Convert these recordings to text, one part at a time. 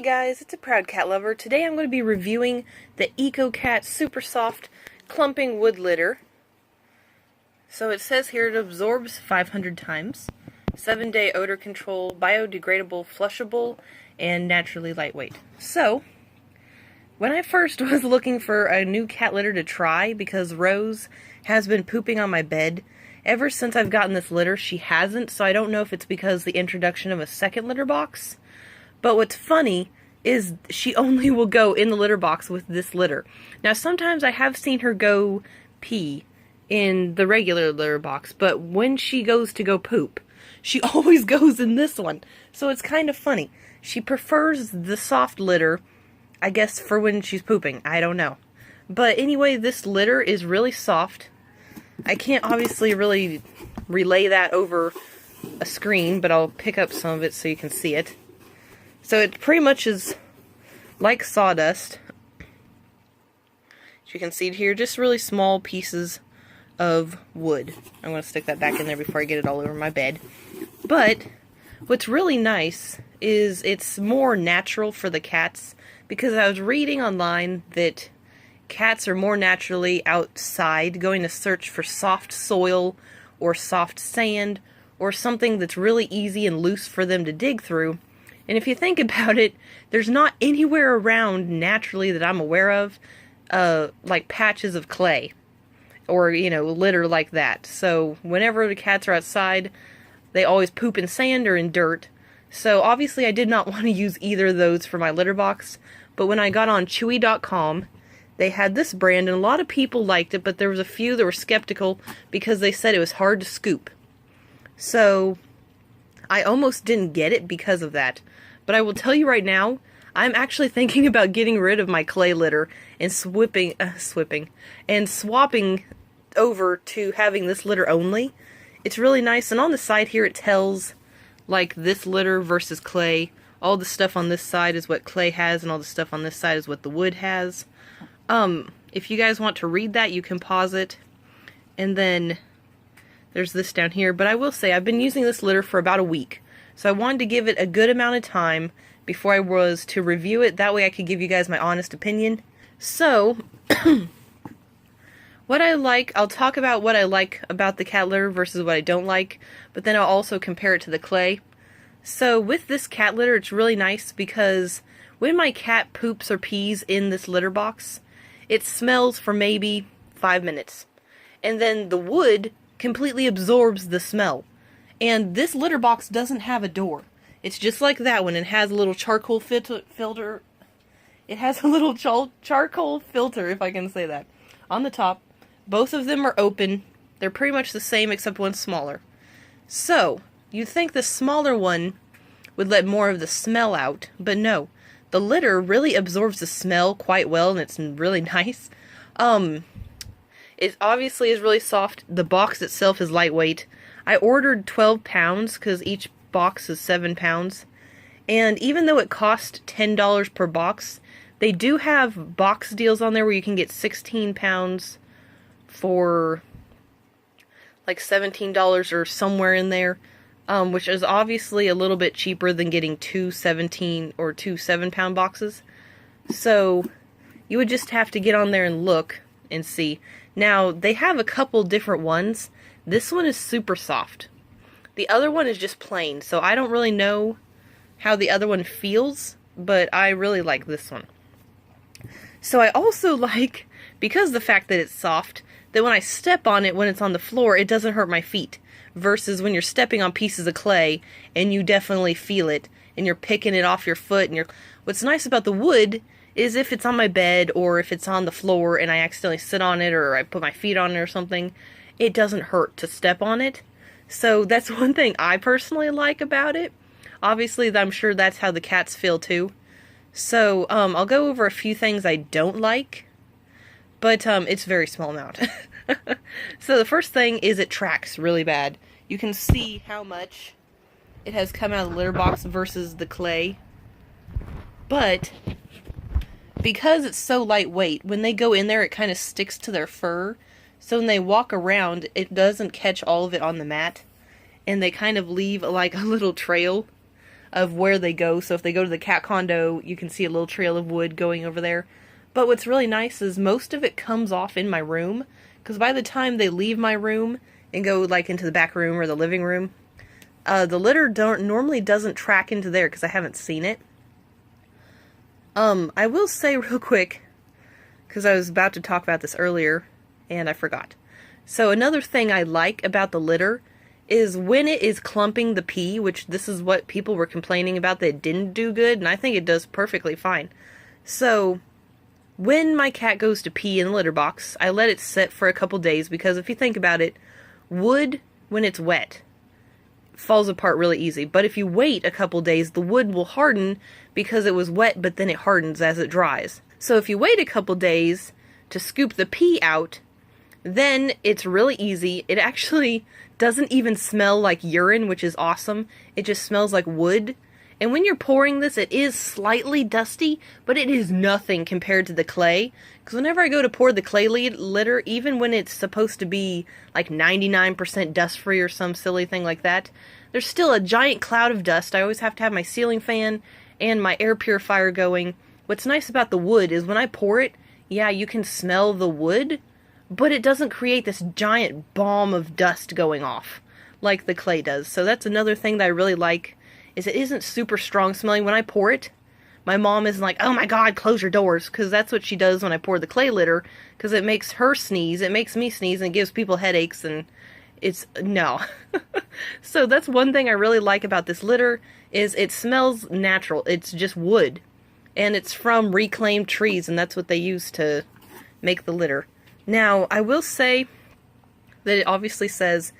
Hey guys, it's a proud cat lover. Today I'm going to be reviewing the Ökocat Super Soft Clumping Wood Litter. So it says here it absorbs 500 times, 7-day odor control, biodegradable, flushable, and naturally lightweight. So, when I first was looking for a new cat litter to try, because Rose has been pooping on my bed, ever since I've gotten this litter she hasn't, so I don't know if it's because the introduction of a second litter box. But what's funny is she only will go in the litter box with this litter. Now sometimes I have seen her go pee in the regular litter box, but when she goes to go poop, she always goes in this one. So it's kind of funny. She prefers the soft litter, I guess, for when she's pooping. I don't know. But anyway, this litter is really soft. I can't obviously really relay that over a screen, but I'll pick up some of it so you can see it. So it pretty much is like sawdust. As you can see here, just really small pieces of wood. I'm going to stick that back in there before I get it all over my bed. But what's really nice is it's more natural for the cats, because I was reading online that cats are more naturally outside going to search for soft soil or soft sand or something that's really easy and loose for them to dig through. And if you think about it, there's not anywhere around naturally that I'm aware of, like patches of clay or, litter like that. So whenever the cats are outside, they always poop in sand or in dirt. So obviously I did not want to use either of those for my litter box. But when I got on Chewy.com, they had this brand, and a lot of people liked it, but there was a few that were skeptical because they said it was hard to scoop. So I almost didn't get it because of that. But I will tell you right now, I'm actually thinking about getting rid of my clay litter and swapping over to having this litter only. It's really nice, and on the side here it tells, like, this litter versus clay. All the stuff on this side is what clay has, and all the stuff on this side is what the wood has. If you guys want to read that, you can pause it. And then there's this down here. But I will say, I've been using this litter for about a week. So I wanted to give it a good amount of time before I was to review it. That way I could give you guys my honest opinion. So, what I like, I'll talk about what I like about the cat litter versus what I don't like. But then I'll also compare it to the clay. So with this cat litter, it's really nice because when my cat poops or pees in this litter box, it smells for maybe 5 minutes. And then the wood completely absorbs the smell. And this litter box doesn't have a door. It's just like that one. It has a little charcoal filter. It has a little charcoal filter, if I can say that, on the top. Both of them are open. They're pretty much the same except one's smaller. So, you'd think the smaller one would let more of the smell out, but no. The litter really absorbs the smell quite well, and it's really nice. It obviously is really soft. The box itself is lightweight. I ordered 12 pounds because each box is 7 pounds. And even though it cost $10 per box, they do have box deals on there where you can get 16 pounds for like $17 or somewhere in there. Which is obviously a little bit cheaper than getting two 17 or two 7-pound boxes. So you would just have to get on there and look and see. Now, they have a couple different ones. This one is super soft. The other one is just plain, so I don't really know how the other one feels, but I really like this one. So I also like, because of the fact that it's soft, that when I step on it when it's on the floor, it doesn't hurt my feet. Versus when you're stepping on pieces of clay, and you definitely feel it, and you're picking it off your foot, and what's nice about the wood is if it's on my bed, or if it's on the floor, and I accidentally sit on it, or I put my feet on it or something, it doesn't hurt to step on it. So that's one thing I personally like about it. Obviously, I'm sure that's how the cats feel too. So, I'll go over a few things I don't like, but it's a very small amount. So the first thing is it tracks really bad. You can see how much it has come out of the litter box versus the clay. But because it's so lightweight, when they go in there, it kind of sticks to their fur. So when they walk around, it doesn't catch all of it on the mat. And they kind of leave like a little trail of where they go. So if they go to the cat condo, you can see a little trail of wood going over there. But what's really nice is most of it comes off in my room, because by the time they leave my room and go like into the back room or the living room, the litter normally doesn't track into there because I haven't seen it. I will say real quick, because I was about to talk about this earlier and I forgot. So another thing I like about the litter is when it is clumping the pee, which this is what people were complaining about that it didn't do good, and I think it does perfectly fine. So when my cat goes to pee in the litter box, I let it sit for a couple days, because if you think about it, wood, when it's wet, falls apart really easy. But if you wait a couple days, the wood will harden because it was wet, but then it hardens as it dries. So if you wait a couple days to scoop the pee out, then it's really easy. It actually doesn't even smell like urine, which is awesome. It just smells like wood. And when you're pouring this, it is slightly dusty, but it is nothing compared to the clay. Because whenever I go to pour the clay litter, even when it's supposed to be like 99% dust-free or some silly thing like that, there's still a giant cloud of dust. I always have to have my ceiling fan and my air purifier going. What's nice about the wood is when I pour it, yeah, you can smell the wood, but it doesn't create this giant bomb of dust going off like the clay does. So that's another thing that I really like, is it isn't super strong smelling. When I pour it, my mom isn't like, oh my god, close your doors, because that's what she does when I pour the clay litter, because it makes her sneeze, it makes me sneeze, and it gives people headaches, and it's, no. So that's one thing I really like about this litter, is it smells natural. It's just wood, and it's from reclaimed trees, and that's what they use to make the litter. Now, I will say that it obviously says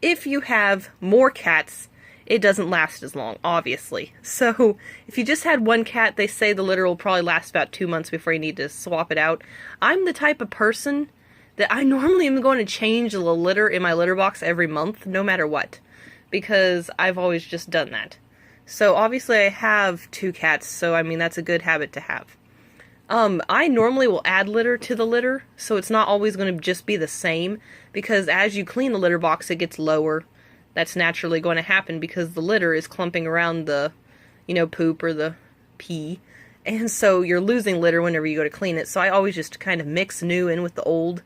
if you have more cats, it doesn't last as long, obviously. So, if you just had one cat, they say the litter will probably last about 2 months before you need to swap it out. I'm the type of person that I normally am going to change the litter in my litter box every month, no matter what, because I've always just done that. So, obviously I have 2 cats, so I mean, that's a good habit to have. I normally will add litter to the litter, so it's not always going to just be the same, because as you clean the litter box, it gets lower. That's naturally going to happen because the litter is clumping around the, poop or the pee. And so you're losing litter whenever you go to clean it. So I always just kind of mix new in with the old.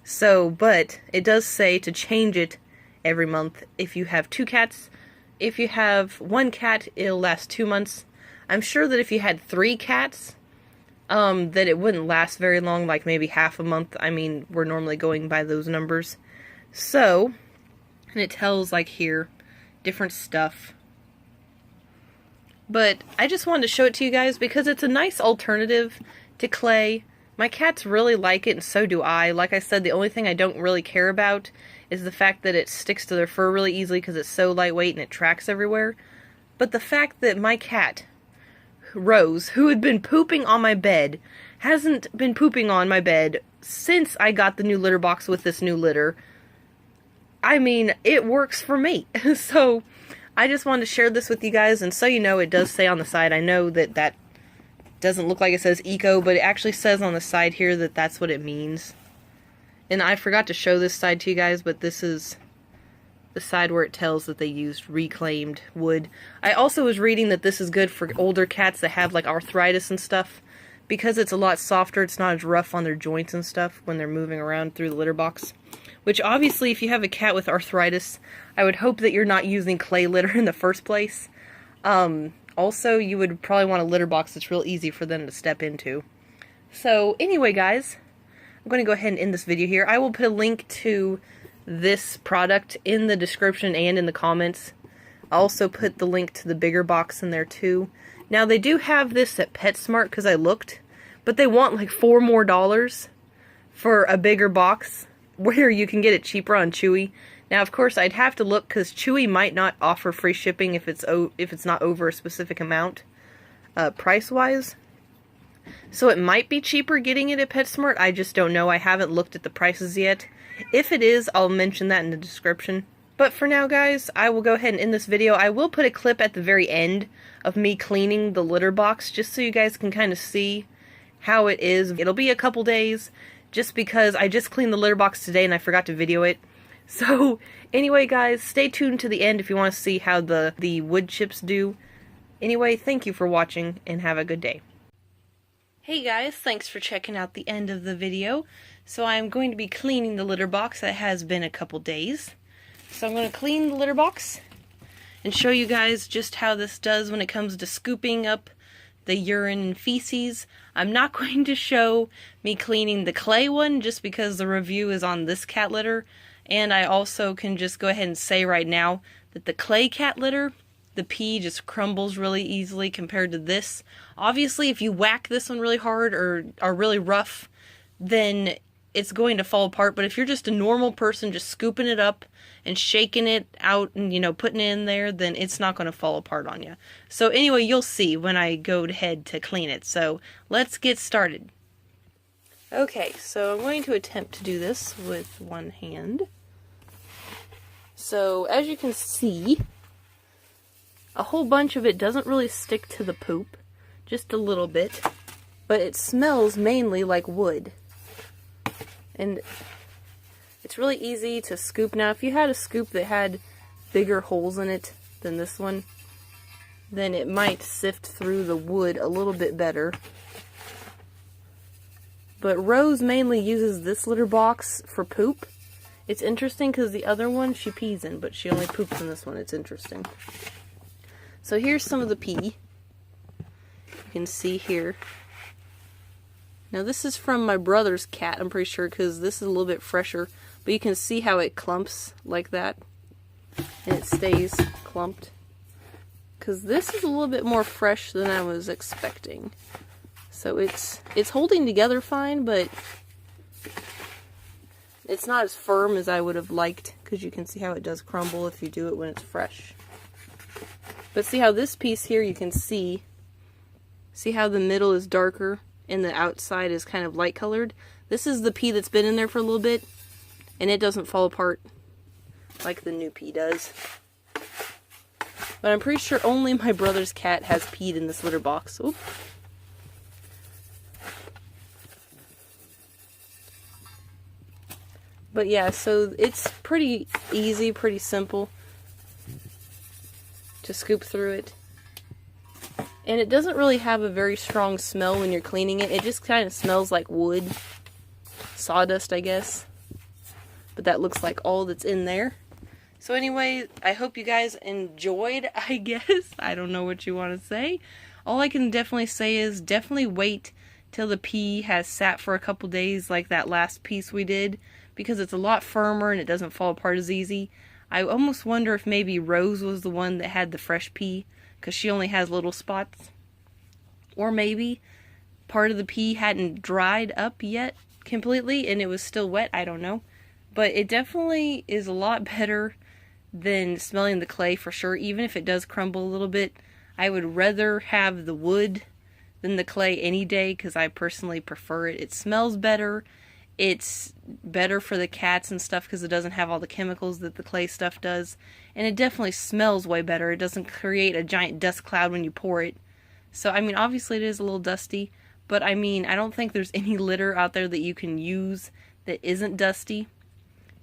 So, but it does say to change it every month if you have 2 cats. If you have 1 cat, it'll last 2 months. I'm sure that if you had 3 cats, that it wouldn't last very long, like maybe half a month. I mean, we're normally going by those numbers. So, and it tells, like here, different stuff. But I just wanted to show it to you guys because it's a nice alternative to clay. My cats really like it, and so do I. Like I said, the only thing I don't really care about is the fact that it sticks to their fur really easily because it's so lightweight and it tracks everywhere. But the fact that my cat, Rose, who had been pooping on my bed, hasn't been pooping on my bed since I got the new litter box with this new litter, I mean, it works for me. So, I just wanted to share this with you guys, and so you know, it does say on the side, I know that doesn't look like it says eco, but it actually says on the side here that that's what it means. And I forgot to show this side to you guys, but this is the side where it tells that they used reclaimed wood. I also was reading that this is good for older cats that have like arthritis and stuff, because it's a lot softer, it's not as rough on their joints and stuff when they're moving around through the litter box. Which obviously, if you have a cat with arthritis, I would hope that you're not using clay litter in the first place. Also, you would probably want a litter box that's real easy for them to step into. So, anyway guys, I'm going to go ahead and end this video here. I will put a link to this product in the description and in the comments. I'll also put the link to the bigger box in there too. Now, they do have this at PetSmart because I looked, but they want like $4 more for a bigger box, where you can get it cheaper on Chewy. Now, of course, I'd have to look because Chewy might not offer free shipping if it's not over a specific amount, price-wise. So it might be cheaper getting it at PetSmart. I just don't know. I haven't looked at the prices yet. If it is, I'll mention that in the description. But for now, guys, I will go ahead and end this video. I will put a clip at the very end of me cleaning the litter box, just so you guys can kind of see how it is. It'll be a couple days, just because I just cleaned the litter box today and I forgot to video it. So, anyway guys, stay tuned to the end if you want to see how the wood chips do. Anyway, thank you for watching and have a good day. Hey guys, thanks for checking out the end of the video. So I'm going to be cleaning the litter box. It has been a couple days. So I'm going to clean the litter box and show you guys just how this does when it comes to scooping up the urine and feces. I'm not going to show me cleaning the clay one just because the review is on this cat litter, and I also can just go ahead and say right now that the clay cat litter, the pee just crumbles really easily compared to this. Obviously, if you whack this one really hard or are really rough, then it's going to fall apart. But if you're just a normal person just scooping it up and shaking it out and, you know, putting it in there, then it's not going to fall apart on you. So anyway, you'll see when I go ahead to clean it. So let's get started. Okay, so I'm going to attempt to do this with one hand. So as you can see, a whole bunch of it doesn't really stick to the poop, just a little bit, but it smells mainly like wood. And it's really easy to scoop. Now, if you had a scoop that had bigger holes in it than this one, then it might sift through the wood a little bit better. But Rose mainly uses this litter box for poop. It's interesting because the other one she pees in, but she only poops in this one. It's interesting. So here's some of the pee. You can see here. Now this is from my brother's cat, I'm pretty sure, because this is a little bit fresher. But you can see how it clumps like that. And it stays clumped. Because this is a little bit more fresh than I was expecting. So it's holding together fine, but it's not as firm as I would have liked. Because you can see how it does crumble if you do it when it's fresh. But see how this piece here, you can see how the middle is darker and the outside is kind of light colored. This is the pee that's been in there for a little bit, and it doesn't fall apart like the new pee does. But I'm pretty sure only my brother's cat has peed in this litter box. Oop. But yeah, so it's pretty easy, pretty simple to scoop through it. And it doesn't really have a very strong smell when you're cleaning it. It just kind of smells like wood. Sawdust, I guess. But that looks like all that's in there. So anyway, I hope you guys enjoyed, I guess. I don't know what you want to say. All I can definitely say is definitely wait till the pee has sat for a couple days like that last piece we did, because it's a lot firmer and it doesn't fall apart as easy. I almost wonder if maybe Rose was the one that had the fresh pee, because she only has little spots. Or maybe part of the pee hadn't dried up yet completely and it was still wet. I don't know. But it definitely is a lot better than smelling the clay for sure. Even if it does crumble a little bit, I would rather have the wood than the clay any day, because I personally prefer it. It smells better. It's better for the cats and stuff because it doesn't have all the chemicals that the clay stuff does. And it definitely smells way better. It doesn't create a giant dust cloud when you pour it. So, I mean, obviously it is a little dusty. But, I mean, I don't think there's any litter out there that you can use that isn't dusty.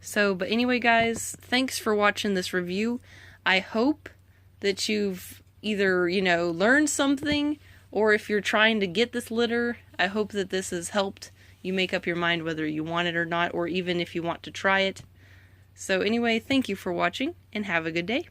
So, but anyway, guys, thanks for watching this review. I hope that you've either, you know, learned something, or if you're trying to get this litter, I hope that this has helped you make up your mind whether you want it or not, or even if you want to try it. So anyway, thank you for watching, and have a good day.